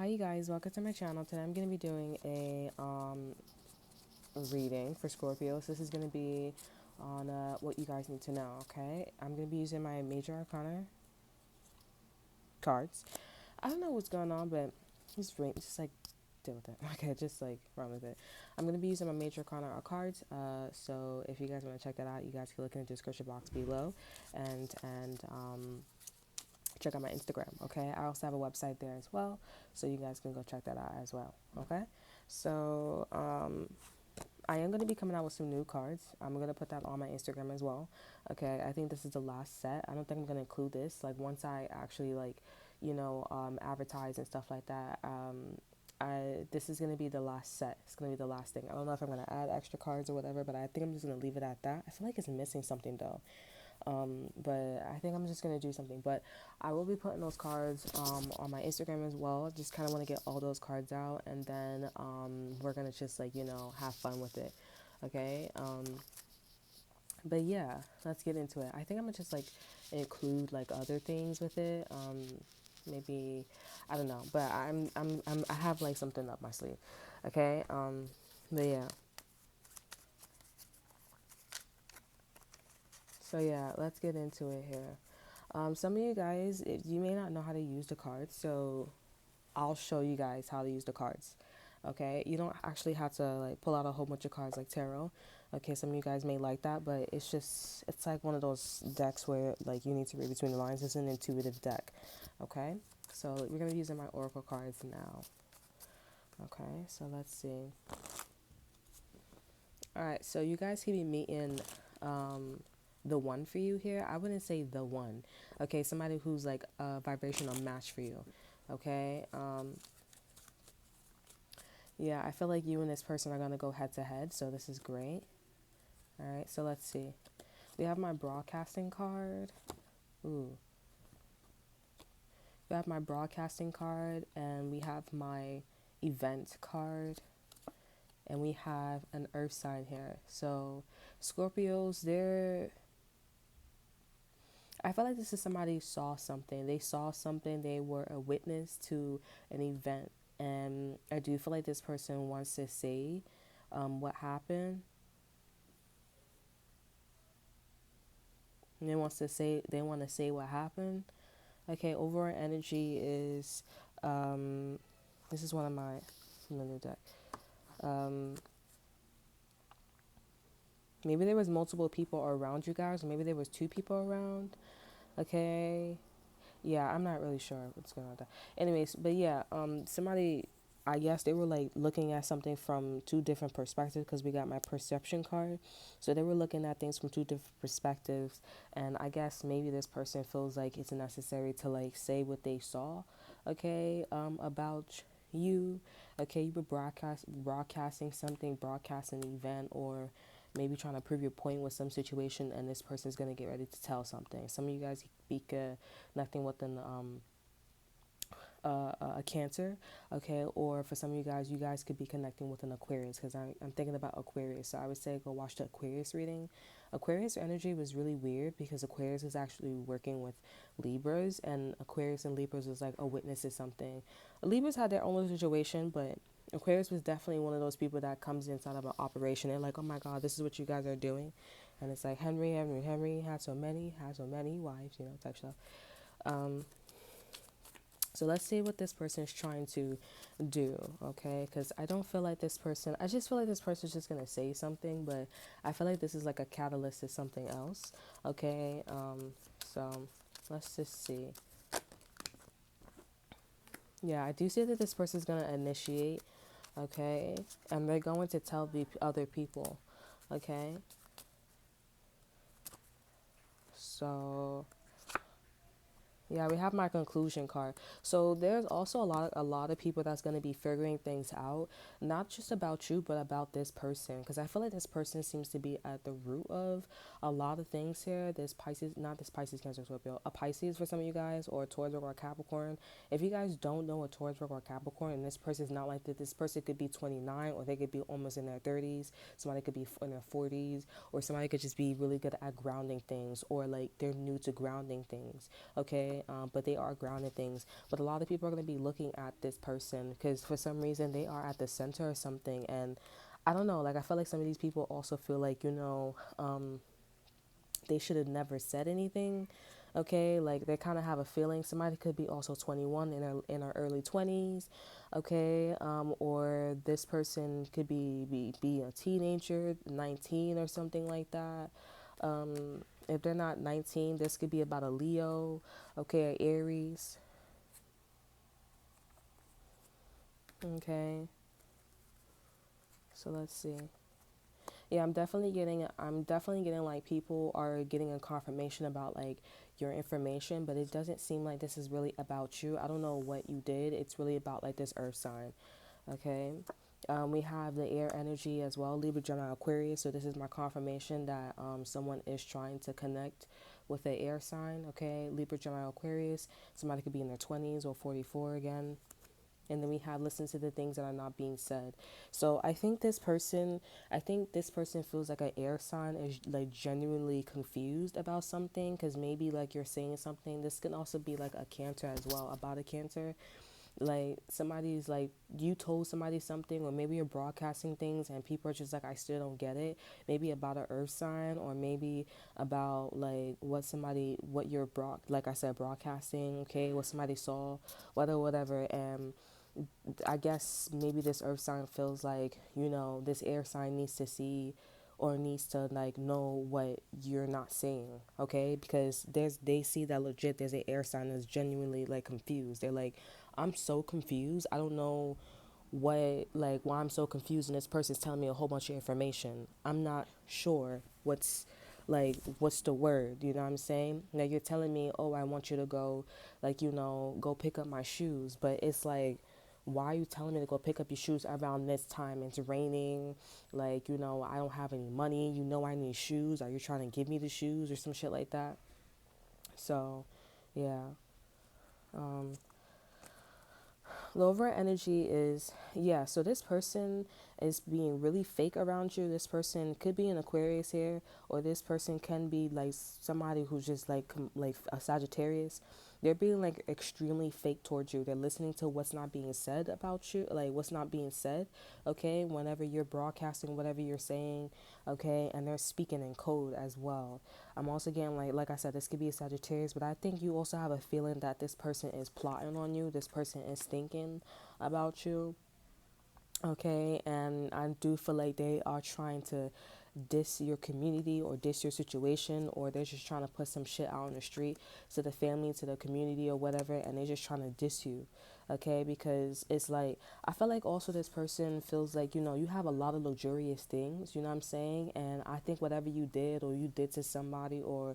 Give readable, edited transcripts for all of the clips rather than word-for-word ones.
Hi you guys, welcome to my channel. Today I'm going to be doing a reading for Scorpio. So this is going to be on what you guys need to know, okay? I'm going to be using my Major Arcana cards. I don't know what's going on, but just like deal with it. Okay, just like run with it. I'm going to be using my Major Arcana cards. So if you guys want to check that out, you guys can look in the description box below and check out my Instagram, okay? I also have a website there as well, so you guys can go check that out as well, okay? So, I am going to be coming out with some new cards. I'm going to put that on my Instagram as well, okay? I think this is the last set. I don't think I'm going to include this. Like, once I actually, advertise and stuff like that, this is going to be the last set. It's going to be the last thing. I don't know if I'm going to add extra cards or whatever, but I think I'm just going to leave it at that. I feel like it's missing something, though. But I think I'm just going to do something. But I will be putting those cards on my Instagram as well. Just kind of want to get all those cards out. And then we're going to just, have fun with it. Okay? But yeah, let's get into it. I think I'm going to just, include, other things with it. Maybe, I don't know. But I have, something up my sleeve. Okay? But yeah. So yeah, let's get into it here. Some of you guys, you may not know how to use the cards, so I'll show you guys how to use the cards. Okay, you don't actually have to pull out a whole bunch of cards like tarot. Okay, some of you guys may like that, but it's like one of those decks where you need to read between the lines. It's an intuitive deck. Okay, so we're gonna be using my oracle cards now. Okay, so let's see. All right, so you guys can be meeting the one for you here. I wouldn't say the one. Okay, somebody who's like a vibrational match for you. Okay. Yeah, I feel like you and this person are gonna go head to head, so this is great. All right, so let's see. We have my broadcasting card. Ooh. We have my broadcasting card, and we have my event card, and we have an earth sign here. So Scorpios, I feel like this is somebody who saw something. They saw something. They were a witness to an event. And I do feel like this person wants to say what happened. And they want to say what happened. Okay, overall energy is, this is one of my, another deck. Maybe there was multiple people around you guys. Or maybe there was two people around. Okay. Yeah, I'm not really sure what's going on with that. Anyways, but yeah, somebody, I guess they were looking at something from two different perspectives because we got my perception card. So they were looking at things from two different perspectives, and I guess maybe this person feels like it's necessary to say what they saw, okay, about you. Okay, you were broadcasting something, broadcasting an event, or maybe trying to prove your point with some situation, and this person's gonna get ready to tell something. Some of you guys be connecting with a Cancer, okay, or for some of you guys could be connecting with an Aquarius, because I'm thinking about Aquarius. So I would say go watch the Aquarius reading. Aquarius energy was really weird because Aquarius is actually working with Libras, and Aquarius and Libras was like a witness to something. Libras had their own little situation, but Aquarius was definitely one of those people that comes inside of an operation and like, oh my God, this is what you guys are doing. And it's like Henry had so many wives, type stuff. So let's see what this person is trying to do, okay? Because I don't feel like this person, I just feel like this person is just going to say something, but I feel like this is like a catalyst to something else, okay? So let's just see. Yeah, I do see that this person is going to initiate, okay? And they're going to tell the other people, okay? So yeah, we have my conclusion card. So there's also a lot of people that's going to be figuring things out, not just about you, but about this person. Because I feel like this person seems to be at the root of a lot of things here. This Pisces, not this Pisces, Cancer, Scorpio, a Pisces for some of you guys, or a Taurus, or a Capricorn. If you guys don't know a Taurus, or a Capricorn, and this person is not like that, this person could be 29, or they could be almost in their 30s. Somebody could be in their 40s, or somebody could just be really good at grounding things, or they're new to grounding things. Okay, okay? But they are grounded things. But a lot of people are going to be looking at this person because for some reason they are at the center or something. And I don't know, like I feel like some of these people also feel like, they should have never said anything. Okay, like they kind of have a feeling somebody could be also 21 in our early 20s. Okay, or this person could be a teenager, 19 or something like that. If they're not 19, this could be about a Leo, okay, a Aries. Okay, so let's see. Yeah, I'm definitely getting like people are getting a confirmation about like your information, but it doesn't seem like this is really about you. I don't know what you did. It's really about like this earth sign. Okay. We have the air energy as well, Libra, Gemini, Aquarius. So this is my confirmation that someone is trying to connect with the air sign. Okay, Libra, Gemini, Aquarius. Somebody could be in their 20s or 44 again. And then we have listen to the things that are not being said. So I think this person feels like an air sign is like genuinely confused about something, because maybe like you're saying something. This can also be like a Cancer as well, about a Cancer. Like somebody's like, you told somebody something, or maybe you're broadcasting things and people are just like, I still don't get it. Maybe about an earth sign, or maybe about like what you're like I said, broadcasting. Okay, what somebody saw, whatever. And I guess maybe this earth sign feels like, this air sign needs to see or needs to like know what you're not saying, okay? Because they see that legit there's an air sign that's genuinely like confused. They're like, I'm so confused. I don't know why I'm so confused, and this person's telling me a whole bunch of information. I'm not sure what's the word, you know what I'm saying? Now you're telling me, oh, I want you to go go pick up my shoes, but it's like, why are you telling me to go pick up your shoes around this time? It's raining, I don't have any money, I need shoes. Are you trying to give me the shoes or some shit like that? So yeah. um Lower energy is, yeah, so this person is being really fake around you. This person could be an Aquarius here, or this person can be like somebody who's just like a Sagittarius. They're being like extremely fake towards you. They're listening to what's not being said about you, like what's not being said, okay, whenever you're broadcasting whatever you're saying, okay, and they're speaking in code as well. I'm also getting like I said, this could be a Sagittarius, but I think you also have a feeling that this person is plotting on you. This person is thinking about you, okay, and I do feel like they are trying to diss your community or diss your situation, or they're just trying to put some shit out on the street to the family, to the community or whatever, and they're just trying to diss you, okay, because it's like, I feel like also this person feels like, you have a lot of luxurious things, you know what I'm saying, and I think whatever you did or you did to somebody, or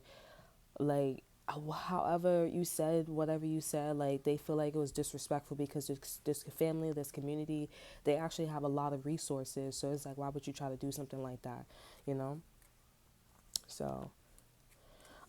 like however you said whatever you said, like they feel like it was disrespectful, because this family, this community, they actually have a lot of resources. So it's like, why would you try to do something like that, you know? So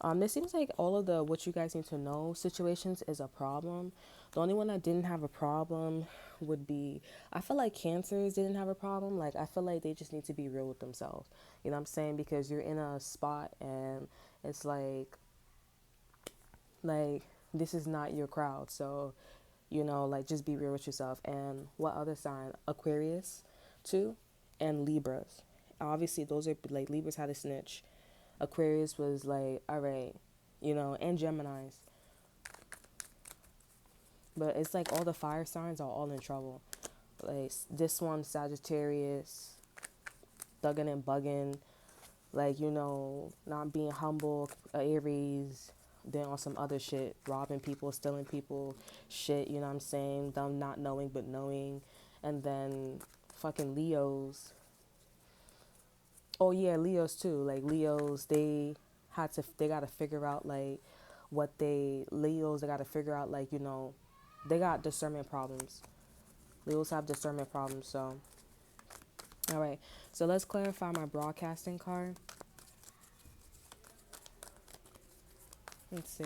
it seems like all of the what you guys need to know situations is a problem. The only one that didn't have a problem would be, I feel like Cancers didn't have a problem. Like I feel like they just need to be real with themselves, you know what I'm saying, because you're in a spot and it's like this is not your crowd. So like just be real with yourself. And what other sign? Aquarius too, and Libras. Obviously those are like, Libras had a snitch, Aquarius was like, all right, and Geminis. But it's like all the fire signs are all in trouble. Like this one, Sagittarius, thugging and bugging, like, not being humble, Aries, then on some other shit, robbing people, stealing people, shit, you know what I'm saying? Them not knowing but knowing. And then fucking Leos. Oh yeah, Leos too. Like Leos, they gotta figure out like Leos, they gotta figure out like, they got discernment problems. Leos have discernment problems, so all right. So let's clarify my broadcasting card. Let's see.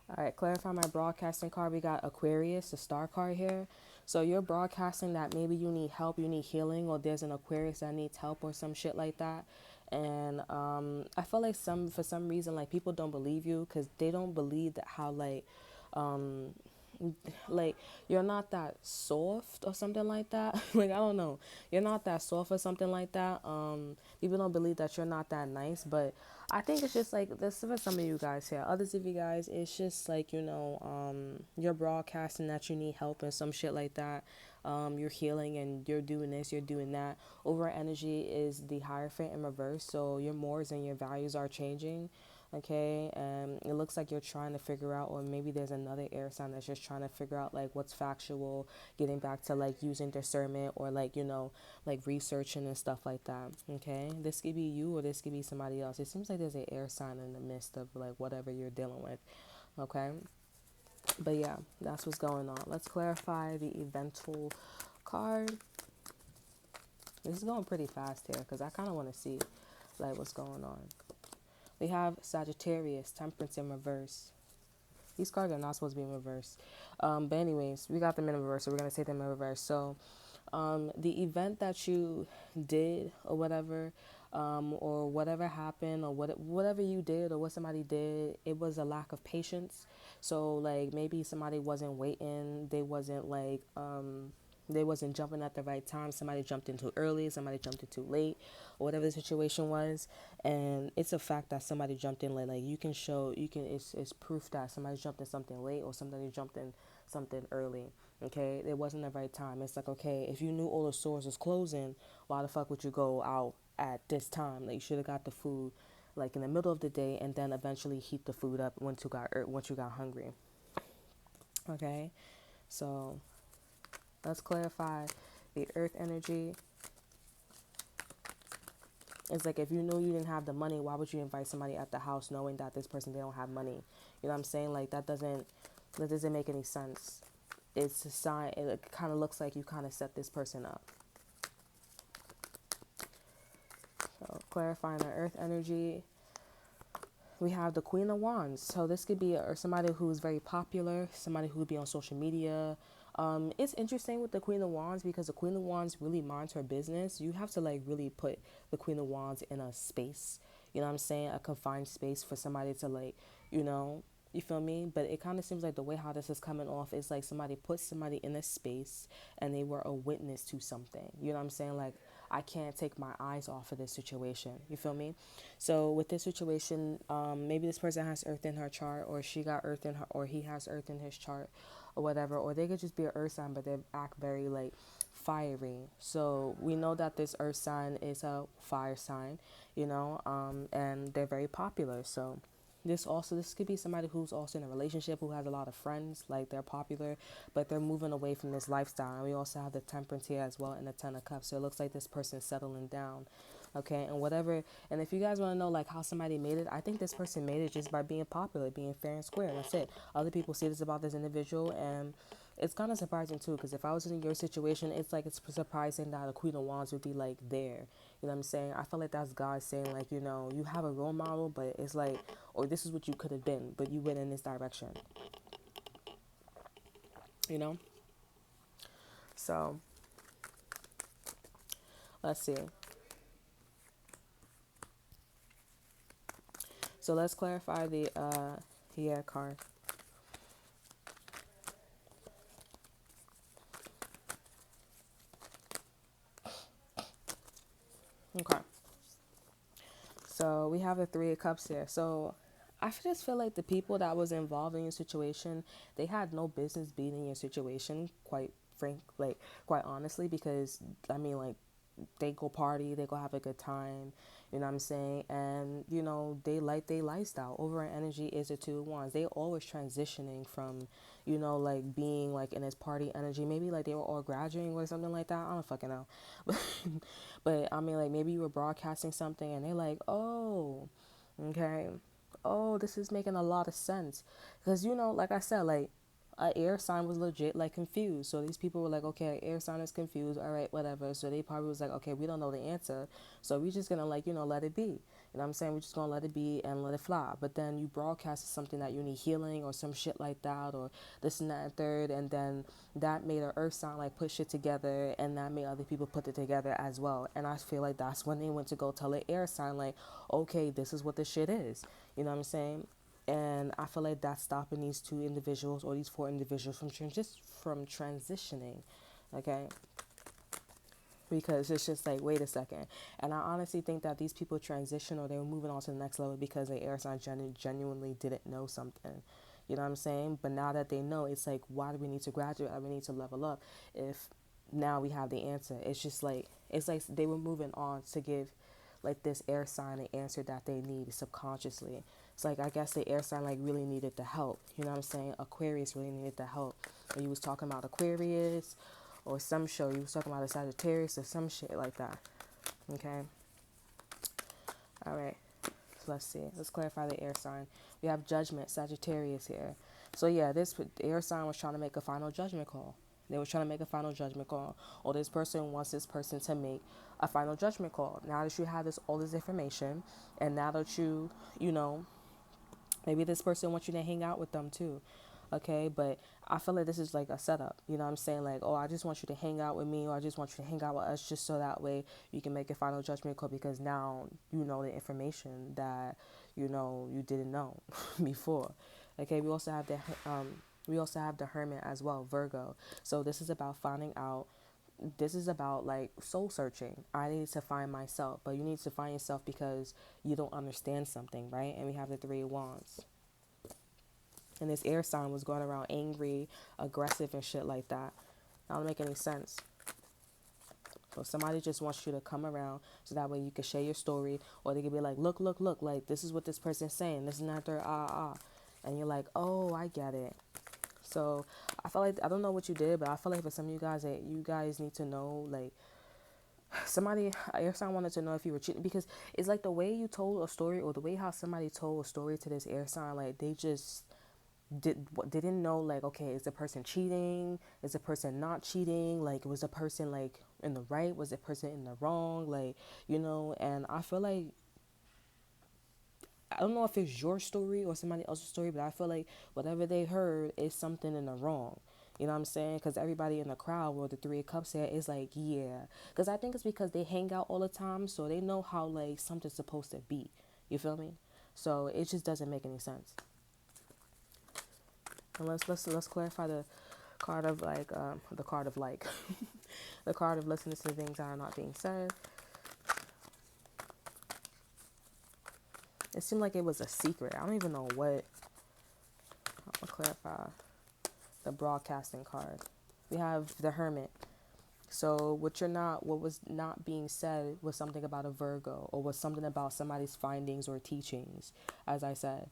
All right, clarify my broadcasting card. We got Aquarius, the star card here. So you're broadcasting that maybe you need help, you need healing, or there's an Aquarius that needs help or some shit like that. And I feel like for some reason, like, people don't believe you because they don't believe that how, um like, you're not that soft or something like that. Like, I don't know, you're not that soft or something like that. People don't believe that you're not that nice, but I think it's just like this for some of you guys here. Others of you guys, it's just like, you're broadcasting that you need help and some shit like that. You're healing and you're doing this, you're doing that. Over energy is the Hierophant in reverse, so your mores and your values are changing. Okay, and it looks like you're trying to figure out, or maybe there's another air sign that's just trying to figure out like what's factual, getting back to like using discernment, or like, like researching and stuff like that. Okay, this could be you or this could be somebody else. It seems like there's an air sign in the midst of like whatever you're dealing with. Okay, but yeah, that's what's going on. Let's clarify the eventual card. This is going pretty fast here because I kind of want to see like what's going on. We have Sagittarius, Temperance in reverse. These cards are not supposed to be in reverse. But anyways, we got them in reverse, so we're going to take them in reverse. So the event that you did or whatever happened, or whatever you did or what somebody did, it was a lack of patience. So like maybe somebody wasn't waiting, they wasn't jumping at the right time. Somebody jumped in too early, somebody jumped in too late, or whatever the situation was. And it's a fact that somebody jumped in late. Like, it's proof that somebody jumped in something late or somebody jumped in something early. Okay, it wasn't the right time. It's like, okay, if you knew all the stores was closing, why the fuck would you go out at this time? Like, you should have got the food like in the middle of the day, and then eventually heat the food up once you got hungry. Okay, so let's clarify the earth energy. It's like, if you knew you didn't have the money, why would you invite somebody at the house knowing that this person, they don't have money? You know what I'm saying? Like, that doesn't make any sense. It's a sign. It kind of looks like you kind of set this person up. So clarifying the earth energy, we have the Queen of Wands. So this could be somebody who's very popular, somebody who would be on social media. It's interesting with the Queen of Wands because the Queen of Wands really minds her business. You have to like really put the Queen of Wands in a space, you know what I'm saying, a confined space for somebody to like, you know, you feel me? But it kind of seems like the way how this is coming off is like somebody put somebody in a space and they were a witness to something. You know what I'm saying? Like, I can't take my eyes off of this situation. You feel me? So with this situation, maybe this person has earth in her chart, or she got earth in her, or he has earth in his chart, or whatever. Or they could just be an earth sign, but they act very like fiery. So we know that this earth sign is a fire sign, and they're very popular. So this could be somebody who's also in a relationship, who has a lot of friends, like they're popular, but they're moving away from this lifestyle. And we also have the Temperance here as well, and the Ten of Cups. So it looks like this person's settling down. Okay, and whatever. And if you guys want to know like how somebody made it, I think this person made it just by being popular, being fair and square. That's it. Other people see this about this individual, and it's kind of surprising too, because if I was in your situation, it's like it's surprising that a Queen of Wands would be like there. You know what I'm saying? I feel like that's God saying like, you have a role model, but it's like, or this is what you could have been, but you went in this direction. You know? So let's see. So let's clarify the card. Okay. So we have the Three of Cups here. So I just feel like the people that was involved in your situation, they had no business being in your situation, quite honestly, because I mean, like, they go party, they go have a good time, you know what I'm saying? And, they like their lifestyle. Over energy is the Two of Wands. They always transitioning from, like being like in this party energy. Maybe like they were all graduating or something like that. I don't fucking know. But I mean, like, maybe you were broadcasting something and they like, oh, okay, oh, this is making a lot of sense. Because, like I said, like, a air sign was legit like confused. So these people were like, okay, air sign is confused. All right, whatever. So they probably was like, okay, we don't know the answer. So we just gonna like, let it be. You know what I'm saying? We're just gonna let it be and let it fly. But then you broadcast something that you need healing or some shit like that, or this and that and third, and then that made an earth sign like put shit together, and that made other people put it together as well. And I feel like that's when they went to go tell the air sign like, okay, this is what this shit is. You know what I'm saying? And I feel like that's stopping these two individuals or these four individuals from from transitioning. Okay, because it's just like, wait a second. And I honestly think that these people transition or they were moving on to the next level because the air sign genuinely didn't know something. You know what I'm saying? But now that they know, it's like, why do we need to graduate? We need to level up if now we have the answer. It's like they were moving on to give like this air sign the answer that they need subconsciously. It's like, I guess the air sign like really needed the help. You know what I'm saying? Aquarius really needed the help. When you was talking about Aquarius or some show, you was talking about a Sagittarius or some shit like that. Okay. All right. So let's see. Let's clarify the air sign. We have Judgment, Sagittarius here. So yeah, this air sign was trying to make a final judgment call. They were trying to make a final judgment call, or this person wants this person to make a final judgment call. Now that you have all this information, and now that you know, maybe this person wants you to hang out with them too. Okay, but I feel like this is like a setup. You know what I'm saying? Like, oh, I just want you to hang out with me, or I just want you to hang out with us just so that way you can make a final judgment call because now you know the information that you didn't know before. Okay, we also have the Hermit as well, Virgo. So this is about finding out. This is about like soul searching. I need to find myself, but you need to find yourself because you don't understand something, right? And we have the Three of Wands. And this air sign was going around angry, aggressive, and shit like that. That don't make any sense. So somebody just wants you to come around so that way you can share your story, or they could be like, look, look, look, like this is what this person's saying. This is not their and you're like, oh, I get it. So I feel like I don't know what you did, but I feel like for some of you guys that you guys need to know, like somebody air sign wanted to know if you were cheating because it's like the way you told a story or the way how somebody told a story to this air sign, like they just didn't know like, okay, is the person cheating, is the person not cheating, like was the person like in the right, was the person in the wrong, like and I feel like I don't know if it's your story or somebody else's story, but I feel like whatever they heard is something in the wrong. You know what I'm saying? Because everybody in the crowd where the Three of Cups at is like, yeah. Because I think it's because they hang out all the time, so they know how like something's supposed to be. You feel me? So it just doesn't make any sense. And let's clarify the card of like the card of like the card of listening to things that are not being said. It seemed like it was a secret. I don't even know what. I'll clarify the broadcasting card. We have the Hermit. So what was not being said was something about a Virgo, or was something about somebody's findings or teachings, as I said.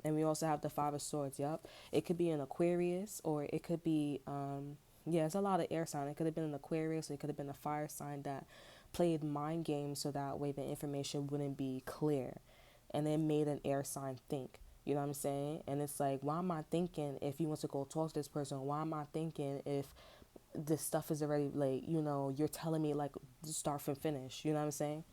And we also have the Five of Swords. Yep. It could be an Aquarius, or it could be, yeah, it's a lot of air sign. It could have been an Aquarius, or it could have been a fire sign that played mind games so that way the information wouldn't be clear. And it made an air sign think. You know what I'm saying? And it's like, why am I thinking if you want to go talk to this person? Why am I thinking if this stuff is already like, you're telling me like start from finish? You know what I'm saying?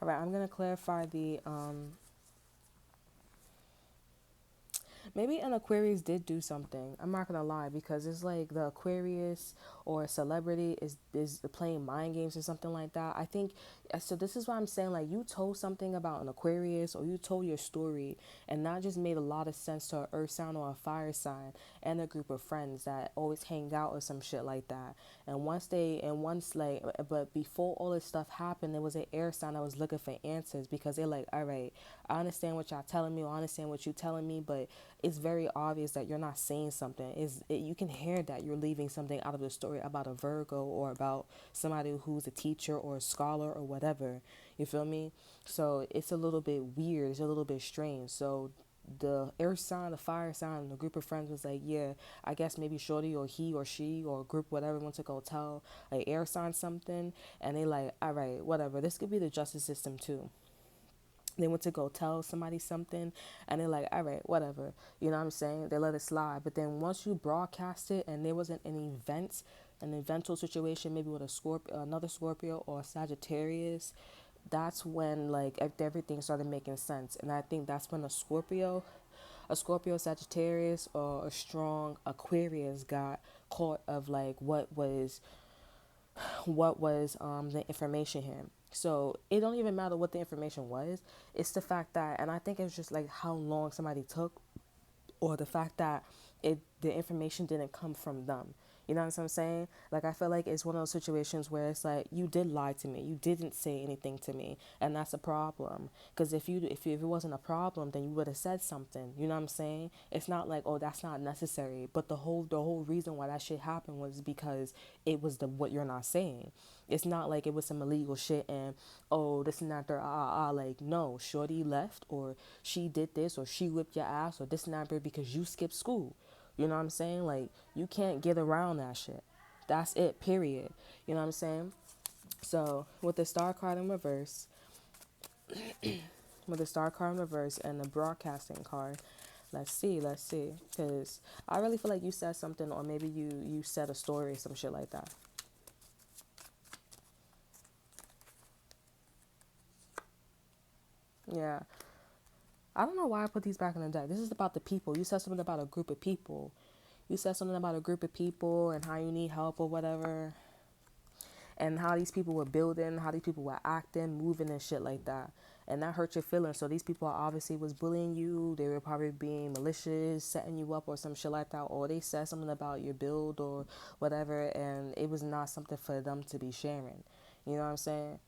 All right, I'm gonna clarify the maybe an Aquarius did do something. I'm not gonna lie, because it's like the Aquarius or a celebrity is playing mind games or something like that. I think so. This is why I'm saying, like, you told something about an Aquarius, or you told your story, and that just made a lot of sense to an earth sign or a fire sign and a group of friends that always hang out or some shit like that. And once like, but before all this stuff happened, there was an air sign that was looking for answers, because they're like, all right, I understand what y'all telling me, or I understand what you telling me, but it's very obvious that you're not saying something. You can hear that you're leaving something out of the story about a Virgo or about somebody who's a teacher or a scholar or whatever. You feel me? So it's a little bit weird. It's a little bit strange. So the air sign, the fire sign, the group of friends was like, yeah, I guess maybe Shorty or he or she or group whatever went to go tell like air sign something, and they like, all right, whatever. This could be the justice system too. They went to go tell somebody something, and they're like, all right, whatever. You know what I'm saying? They let it slide. But then once you broadcast it and there wasn't an event, an eventual situation, maybe with a Scorpio, another Scorpio or a Sagittarius, that's when like everything started making sense. And I think that's when a Scorpio, Sagittarius, or a strong Aquarius got caught of like what was the information here. So it don't even matter what the information was. It's the fact that, and I think it's just like how long somebody took, or the fact that the information didn't come from them. You know what I'm saying? Like I feel like it's one of those situations where it's like you did lie to me, you didn't say anything to me, and that's a problem. Because if it wasn't a problem, then you would have said something. You know what I'm saying? It's not like, oh, that's not necessary. But the whole reason why that shit happened was because it was the what you're not saying. It's not like it was some illegal shit and oh this and that there like no, shorty left or she did this or she whipped your ass or this and that because you skipped school. You know what I'm saying? Like you can't get around that shit. That's it, period. You know what I'm saying? So with the star card in reverse, and the broadcasting card, let's see, because I really feel like you said something, or maybe you said a story or some shit like that. Yeah, I don't know why I put these back in the deck. This is about the people. You said something about a group of people. You said something about a group of people and how you need help or whatever, and how these people were building, how these people were acting, moving and shit like that. And that hurt your feelings. So these people obviously was bullying you. They were probably being malicious, setting you up or some shit like that. Or they said something about your build or whatever, and it was not something for them to be sharing. You know what I'm saying?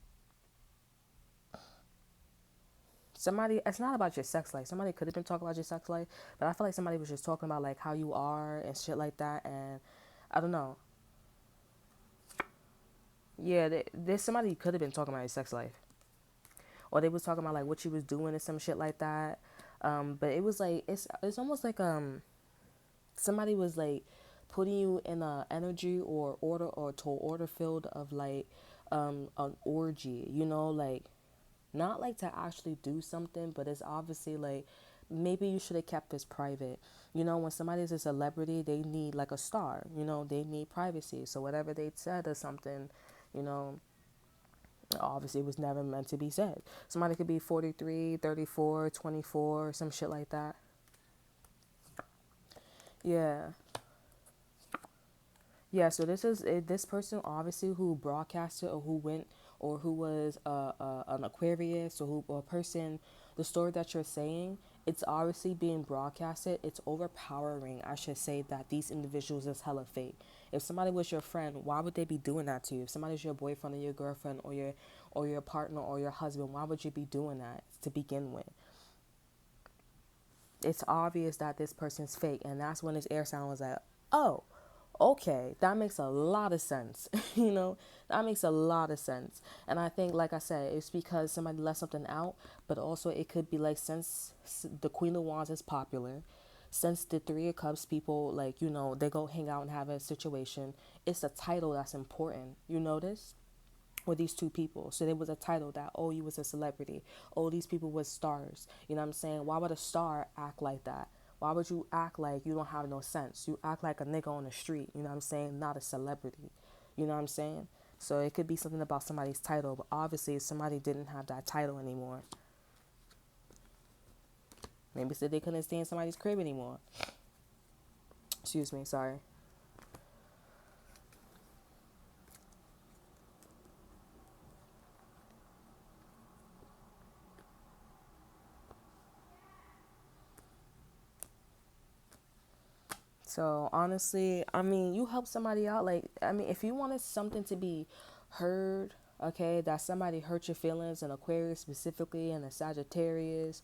Somebody, it's not about your sex life. Somebody could have been talking about your sex life, but I feel like somebody was just talking about like how you are and shit like that. And I don't know. Yeah, there's somebody could have been talking about your sex life, or they was talking about like what you was doing and some shit like that. But it was like it's almost like somebody was like putting you in a energy or order or to order field of like an orgy. You know, like not like to actually do something, but it's obviously like maybe you should have kept this private. You know, when somebody's a celebrity, they need like a star. You know, they need privacy. So whatever they said or something, you know, obviously it was never meant to be said. Somebody could be 43, 34, 24, some shit like that. Yeah. Yeah, so this person obviously who broadcasted or who went or who was an Aquarius or who or a person, the story that you're saying, it's obviously being broadcasted. It's overpowering, I should say, that these individuals is hella fake. If somebody was your friend, why would they be doing that to you? If somebody's your boyfriend or your girlfriend or your partner or your husband, why would you be doing that to begin with? It's obvious that this person's fake, and that's when his air sound was like, oh, okay, that makes a lot of sense. You know, that makes a lot of sense. And I think, like I said, it's because somebody left something out, but also it could be like since the Queen of Wands is popular, since the Three of Cups people, like, you know, they go hang out and have a situation, it's the title that's important. You notice? Or these two people. So there was a title that, oh, you was a celebrity. Oh, these people was stars. You know what I'm saying? Why would a star act like that? Why would you act like you don't have no sense? You act like a nigga on the street, you know what I'm saying? Not a celebrity. You know what I'm saying? So it could be something about somebody's title, but obviously somebody didn't have that title anymore. Maybe said they couldn't stay in somebody's crib anymore. Excuse me, sorry. So honestly, I mean, you help somebody out. Like, I mean, if you wanted something to be heard, okay, that somebody hurt your feelings, an Aquarius specifically, and a Sagittarius,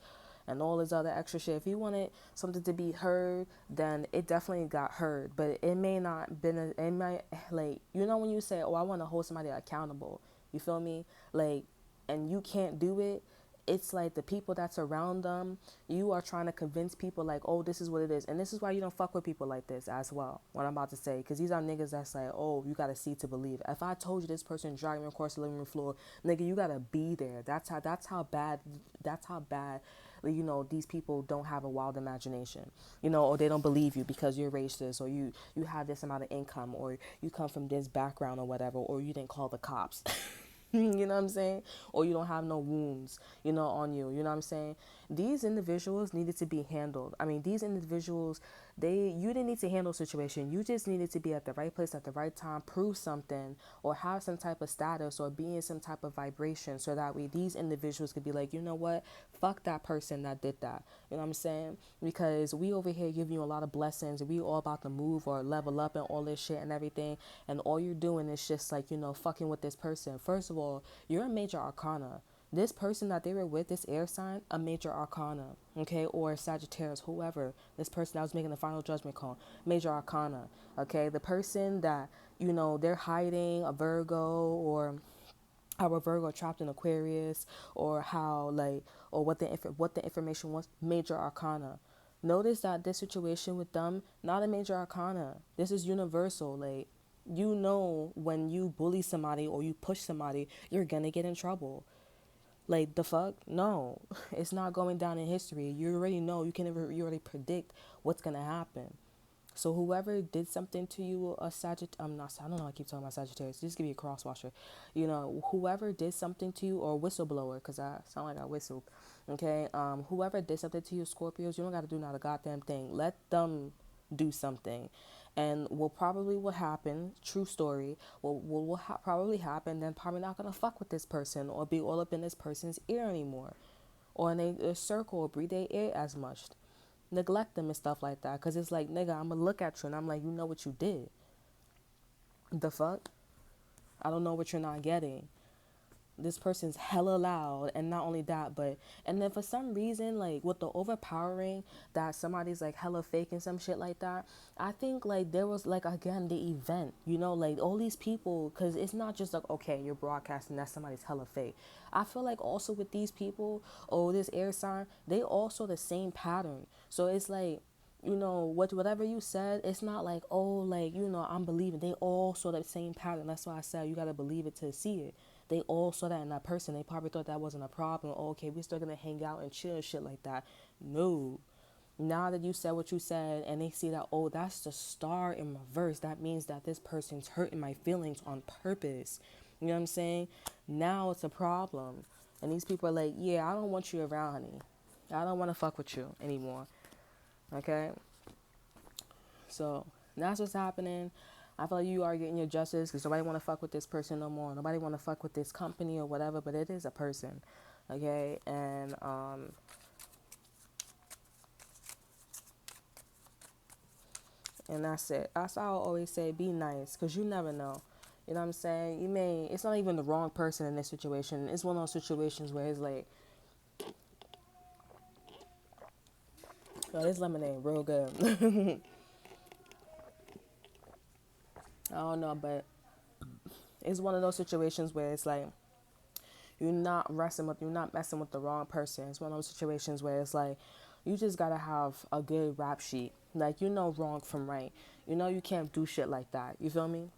and all this other extra shit. If he wanted something to be heard, then it definitely got heard. But it may not been it might, like, you know, when you say, oh, I want to hold somebody accountable, you feel me? Like, and you can't do it, it's like the people that's around them, you are trying to convince people like, oh, this is what it is. And this is why you don't fuck with people like this as well, what I'm about to say. Because these are niggas that's like, oh, you got to see to believe. If I told you this person driving across the living room floor, nigga, you got to be there. That's how bad, you know, these people don't have a wild imagination, you know, or they don't believe you because you're racist, or you have this amount of income, or you come from this background or whatever, or you didn't call the cops. You know what I'm saying? Or you don't have no wounds, you know, on you. You know what I'm saying? These individuals needed to be handled. I mean, these individuals, you didn't need to handle a situation. You just needed to be at the right place at the right time, prove something, or have some type of status, or be in some type of vibration, so that way these individuals could be like, you know what? Fuck that person that did that. You know what I'm saying? Because we over here giving you a lot of blessings, and we all about to move or level up and all this shit and everything, and all you're doing is just like, you know, fucking with this person. First of all, you're a major arcana. This person that they were with, this air sign, a major arcana, okay, or Sagittarius, whoever, this person that was making the final judgment call, major arcana, okay, the person that, you know, they're hiding, a Virgo, or how a Virgo trapped in Aquarius, or how, like, or what the information was, major arcana. Notice that this situation with them, not a major arcana. This is universal. Like, you know, when you bully somebody or you push somebody, you're gonna get in trouble. Like, the fuck? No, it's not going down in history. You already know. You already predict what's gonna happen. So whoever did something to you, a I'm not, I don't know, I keep talking about Sagittarius, just give me a crosswasher. You know, whoever did something to you, or whistleblower, because I sound like I whistled, okay? Whoever did something to you, Scorpios, you don't got to do not a goddamn thing. Let them do something. And what happen, true story, probably happen, then probably not going to fuck with this person, or be all up in this person's ear anymore, or in a circle, or breathe their ear as much, neglect them and stuff like that. Because it's like, nigga, I'm gonna look at you and I'm like, you know what you did. The fuck? I don't know what you're not getting. This person's hella loud, and not only that, but, and then for some reason, like, with the overpowering that somebody's like hella fake and some shit like that, I think like there was like, again, the event, you know, like all these people, because it's not just like, okay, you're broadcasting that somebody's hella fake. I feel like also with these people, oh, this air sign, they also the same pattern. So it's like, you know, whatever you said, it's not like, oh, like, you know, I'm believing. They all saw the same pattern. That's why I said you got to believe it to see it. They all saw that in that person. They probably thought that wasn't a problem. Oh, okay, we're still going to hang out and chill and shit like that. No. Now that you said what you said, and they see that, oh, that's the star in reverse, that means that this person's hurting my feelings on purpose. You know what I'm saying? Now it's a problem. And these people are like, yeah, I don't want you around, honey. I don't want to fuck with you anymore. Okay? So that's what's happening. I feel like you are getting your justice, because nobody want to fuck with this person no more. Nobody want to fuck with this company or whatever, but it is a person. Okay? And that's it. That's how I always say, be nice, because you never know. You know what I'm saying? It's not even the wrong person in this situation. It's one of those situations where it's like, oh, this lemonade real good. I don't know, but it's one of those situations where it's like, you're not messing with the wrong person. It's one of those situations where it's like, you just gotta have a good rap sheet. Like, you know wrong from right. You know you can't do shit like that. You feel me?